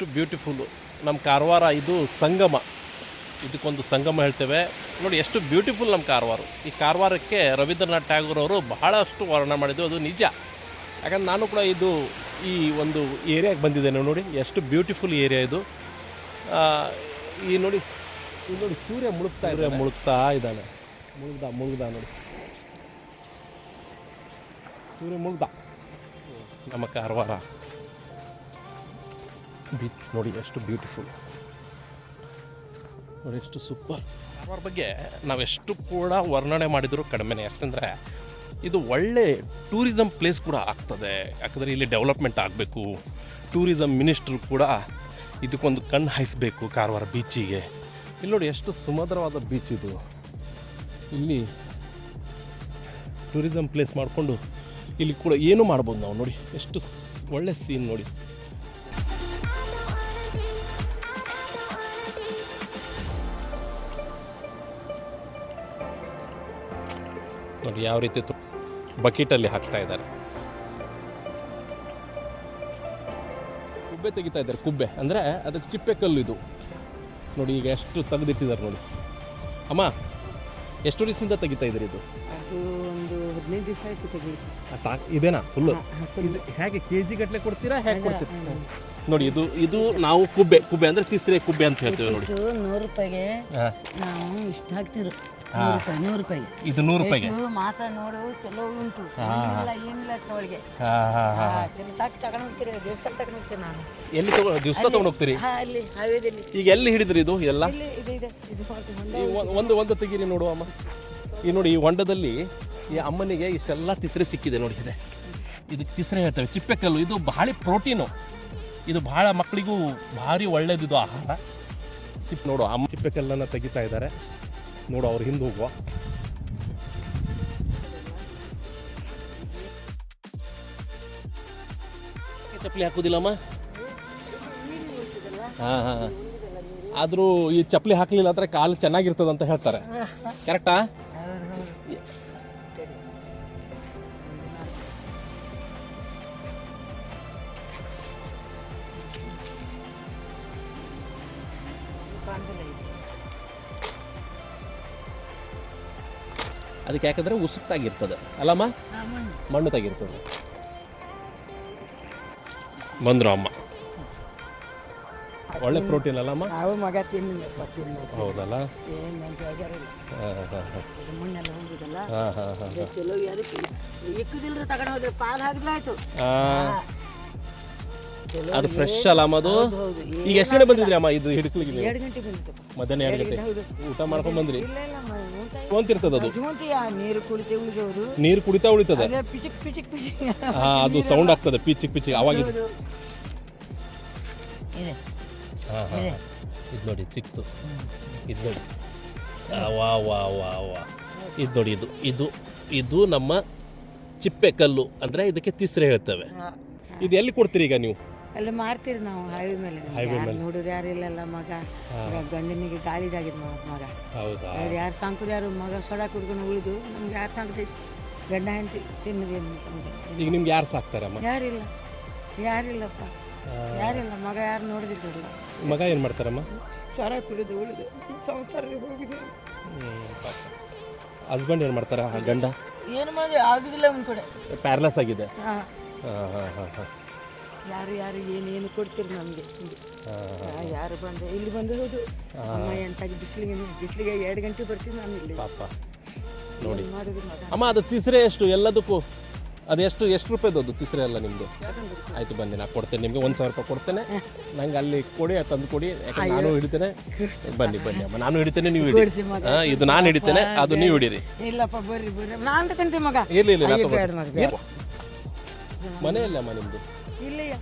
ಎಷ್ಟು ಬ್ಯೂಟಿಫುಲ್ಲು ನಮ್ಮ ಕಾರವಾರ. ಇದು ಸಂಗಮ, ಇದಕ್ಕೊಂದು ಸಂಗಮ ಹೇಳ್ತೇವೆ ನೋಡಿ. ಎಷ್ಟು ಬ್ಯೂಟಿಫುಲ್ ನಮ್ಮ ಕಾರವಾರ. ಈ ಕಾರವಾರಕ್ಕೆ ರವೀಂದ್ರನಾಥ್ ಟ್ಯಾಗೋರ್ ಅವರು ಬಹಳಷ್ಟು ವರ್ಣನೆ ಮಾಡಿದ್ದು, ಅದು ನಿಜ. ಯಾಕಂದ್ರೆ ನಾನು ಕೂಡ ಈ ಒಂದು ಏರಿಯಾಗೆ ಬಂದಿದ್ದೇನೆ ನೋಡಿ. ಎಷ್ಟು ಬ್ಯೂಟಿಫುಲ್ ಏರಿಯಾ ಇದು. ಈ ನೋಡಿ ಸೂರ್ಯ ಮುಳುಗ್ತಾ ಇದ್ದಾನೆ. ಮುಳುಗ್ದ ನೋಡಿ, ಸೂರ್ಯ ಮುಳುಗ್ದ. ನಮ್ಮ ಕಾರವಾರ ಬೀಚ್ ನೋಡಿ ಎಷ್ಟು ಬ್ಯೂಟಿಫುಲ್ ನೋಡಿ, ಎಷ್ಟು ಸೂಪರ್. ಕಾರವಾರ ಬಗ್ಗೆ ನಾವೆಷ್ಟು ಕೂಡ ವರ್ಣನೆ ಮಾಡಿದರೂ ಕಡಿಮೆನೇ. ಯಾಕಂದರೆ ಇದು ಒಳ್ಳೆ ಟೂರಿಸಮ್ ಪ್ಲೇಸ್ ಕೂಡ ಆಗ್ತದೆ. ಯಾಕಂದರೆ ಇಲ್ಲಿ ಡೆವಲಪ್ಮೆಂಟ್ ಆಗಬೇಕು. ಟೂರಿಸಮ್ ಮಿನಿಸ್ಟ್ರು ಕೂಡ ಇದಕ್ಕೊಂದು ಕಣ್ಣು ಹಾಯಿಸಬೇಕು ಕಾರವಾರ ಬೀಚಿಗೆ. ಇಲ್ಲಿ ನೋಡಿ ಎಷ್ಟು ಸುಮಧುರವಾದ ಬೀಚ್ ಇದು. ಇಲ್ಲಿ ಟೂರಿಸಮ್ ಪ್ಲೇಸ್ ಮಾಡಿಕೊಂಡು ಇಲ್ಲಿ ಕೂಡ ಏನು ಮಾಡ್ಬೋದು ನಾವು ನೋಡಿ. ಎಷ್ಟು ಒಳ್ಳೆ ಸೀನ್ ನೋಡಿ. ನೋಡಿ ಯಾವ ರೀತಿ ಬಕೆಟಲ್ಲಿ ಹಾಕ್ತಾ ಇದ್ದಾರೆ. ಕುಬ್ಬೆ ತೆಗಿತಾ ಇದ್ದಾರೆ. ಕುಬ್ಬೆ ಅಂದರೆ ಅದಕ್ಕೆ ಚಿಪ್ಪೆ ಕಲ್ಲು ಇದು ನೋಡಿ. ಈಗ ಎಷ್ಟು ತೆಗೆದಿಟ್ಟಿದ್ದಾರೆ ನೋಡಿ. ಅಮ್ಮ, ಎಷ್ಟು ದಿವಸದಿಂದ ತೆಗಿತಾ ಇದ್ದೀರಿ ಇದು? ಅದು ಒಂದು 15 ದಿವಸ ಆಯ್ತು ತೆಗಿ. ಇದೇನಾ ಫುಲ್ಲು? ಹೇಗೆ KG ಗಟ್ಟಲೆ ಕೊಡ್ತೀರಾ, ಹೇಗೆ ಕೊಡ್ತೀರಾ? ನೋಡಿ ಇದು ನಾವು ಕುಬ್ಬೆ ಅಂದರೆ ತಿಸ್ರೆ ಕುಬ್ಬೆ ಅಂತ ಹೇಳ್ತೀವಿ ನೋಡಿ. 100 ರೂಪಾಯಿಗೆ ನಾವು ಇಷ್ಟು ಹಾಕ್ತಿರು. 100 ರೂಪಾಯಿ ಇದು 100 ರೂಪಾಯಿಗೆ ಮಾಸ ನೋಡು ಚಲೋ ಉಂಟು. ಏನಿಲ್ಲ ಅವಳಿಗೆ ತಗೊಂಡು ಹೋಗ್ತೀರಿ, ದೇವಸ್ಥಾನ ತಗೊಂಡು ಹೋಗ್ತೀನಿ ನಾನು. ಎಲ್ಲಿ ದಿವಸ ತಗೊಂಡು ಹೋಗ್ತೀರಿ? ಅಲ್ಲಿ ಹೈವೇದಲ್ಲಿ. ಈಗ ಎಲ್ಲಿ ಹಿಡಿದ್ರಿ ಇದು ಎಲ್ಲ? ಒಂದು ತೆಗೀರಿ ನೋಡು ಅಮ್ಮ. ಈ ನೋಡಿ ಈ ಹೊಂಡದಲ್ಲಿ ಈ ಅಮ್ಮನಿಗೆ ಇಷ್ಟೆಲ್ಲ ತಿಸ್ರೆ ಸಿಕ್ಕಿದೆ ನೋಡಿ. ಇದೆ ಇದಕ್ಕೆ ತಿಸ್ರೆ ಹೇಳ್ತೇವೆ, ಚಿಪ್ಪೆಕಲ್ಲು. ಇದು ಭಾಳ ಪ್ರೋಟೀನು. ಇದು ಭಾಳ ಮಕ್ಕಳಿಗೂ ಭಾರಿ ಒಳ್ಳೇದಿದು ಆಹಾರ. ನೋಡು ಅಮ್ಮ ಚಿಪ್ಪೆಕಲ್ಲನ್ನು ತೆಗಿತಾ ಇದ್ದಾರೆ ನೋಡು. ಅವ್ರು ಹಿಂದೆ ಹೋಗುವ. ಚಪ್ಪಲಿ ಹಾಕೋದಿಲ್ಲಮ್ಮ? ಹಾಂ. ಆದರೂ ಈ ಚಪ್ಪಲಿ ಹಾಕಲಿಲ್ಲ ಅಂದರೆ ಕಾಲು ಚೆನ್ನಾಗಿರ್ತದೆ ಅಂತ ಹೇಳ್ತಾರೆ. ಕರೆಕ್ಟಾ? ಅದಕ್ಕೆ ಯಾಕಂದರೆ ಉಸುಕ್ತಾಗಿರ್ತದೆ ಅಲ್ಲಮ್ಮ, ಮಣ್ಣು ತಾಗಿರ್ತದೆ. ಬಂದರು ಅಮ್ಮ. ಒಳ್ಳೆ ಪ್ರೋಟೀನ್ ಅಲ್ಲಮ್ಮ? ಮಗ ಹೌದಲ್ಲ? ಚಲೋ ಇಕ್ಕದಿಲ್ರಿ ತಗೊಂಡು ಹೋದ್ರೆ ಪಾಲ್ ಹಾಕಿದ್ರೆ ಆಯ್ತು. ಅದು ಫ್ರೆಶ್ ಅಲ್ಲ ಅಮ್ಮ ಅದು? ಈಗ ಎಷ್ಟು ಗಂಟೆ ಬಂದಿದ್ರಿ ಅಮ್ಮ ಇದು ಹಿಡ್ಕಲಿಕ್ಕೆ? 2 ಗಂಟೆ ಬಂದಿತ್ತು. ಮಧ್ಯಾಹ್ನ 2 ಗಂಟೆ ಊಟ ಮಾಡ್ಕೊಂಡು ಬಂದ್ರಿ? ಅಂತಿರ್ತದ ಅದು. ನೀರು ಕುಡಿತಾ ಉಳಿತದೆ. ಅದು ಸೌಂಡ್ ಆಗ್ತದೆ ಪಿಚಿಕ್ ಅವಾಗ. ಇದು ನೋಡಿ ಸಿಕ್ತು. ಇದು ನೋಡಿ ಇದು ನೋಡಿ ಇದು ನಮ್ಮ ಚಿಪ್ಪೆ ಕಲ್ಲು ಅಂದರೆ ಇದಕ್ಕೆ ತಿಸ್ರೆ ಹೇಳ್ತೇವೆ. ಇದು ಎಲ್ಲಿ ಕೊಡ್ತೀರಿ ಈಗ ನೀವು? ಅಲ್ಲಿ ಮಾರ್ತೀರಿ ನಾವು ಹೈವೇ ಮೇಲೆ. ನೋಡಿದ್ರೆ ಯಾರು ಇಲ್ಲಲ್ಲ. ಮಗ ಗಂಡನಿಗೆ ಗಾಳಿದಾಗಿದ್ ಮಗ. ಹೌದಾ? ಯಾರು ಸಾಂಕುದು ಯಾರು ಮಗ ಸೊಡ ಕುಡ್ಕೊಂಡು ಉಳಿದು ನಮ್ಗೆ ಯಾರು ಸಾಕ್ತೈತಿ? ಗಂಡ ಹೆಂಡತಿ ತಿನ್ನೋದು. ಈಗ ನಿಮ್ಗೆ ಯಾರು ಸಾಕ್ತಾರಮ್ಮ? ಯಾರಿಲ್ಲಪ್ಪ. ಯಾರಿಲ್ಲ. ಮಗ ಯಾರು ನೋಡಿದಿಲ್ಲ. ಮಗ ಏನು ಮಾಡ್ತಾರಮ್ಮ? ಸೊಡ ಕುಡಿದು ಉಳಿದು ಸಂಸಾರ ಹೋಗಿದೆ. ಹಸ್ಬೆಂಡ್ ಏನು ಮಾಡ್ತಾರ? ಗಂಡ ಏನು ಮಾಡಿ ಆಗುದಿಲ್ಲ. ಒಂದು ಕಡೆ ಪ್ಯಾರಲೈಸ್ ಆಗಿದೆ. ಯಾರು ಏನೇನು ಕೊಡ್ತೀರಿ ನಮಗೆ? ಯಾರು ಬಂದು ಇಲ್ಲಿ ಬಂದು ಹೋದು ಅಮ್ಮ ಎಂಟಾಗಿ ಬಿಸಿಲಿಗೆ 2 ಗಂಟೆ ಬರ್ತೀನಿ ನಾನು ಇಲ್ಲಿ. ಪಾಪ ನೋಡಿ ಅಮ್ಮ. ಅದು ತಿಸ್ರೆ ಎಷ್ಟು ಎಲ್ಲದಕ್ಕೂ? ಅದು ಎಷ್ಟು ರೂಪಾಯಿದು ಅದು ತಿಸ್ರೆ ಎಲ್ಲ ನಿಮ್ಮದು? ಆಯಿತು ಬನ್ನಿ, ನಾನು ಕೊಡ್ತೇನೆ ನಿಮಗೆ. 1000 ರೂಪಾಯಿ ಕೊಡ್ತೇನೆ. ನಂಗೆ ಅಲ್ಲಿ ಕೊಡಿ, ತಂದು ಕೊಡಿ. ಯಾಕಂದ್ರೆ ನಾನು ಹಿಡಿತೇನೆ. ಬನ್ನಿ ಅಮ್ಮ, ನಾನು ಹಿಡಿತೇನೆ, ನೀವು ಹಿಡಿ. ಇದು ನಾನು ಹಿಡಿತೇನೆ, ಅದು ನೀವು ಹಿಡೀರಿ. ಇಲ್ಲಪ್ಪ ಬರ್ರಿ ನಾನು ತಗೊಂತೀವಿ ಮಗ. ಇರಲಿ ಮನೆಯಲ್ಲ ಅಮ್ಮ ನಿಮ್ಮದು? ಇಲ್ಲಯ್ಯ.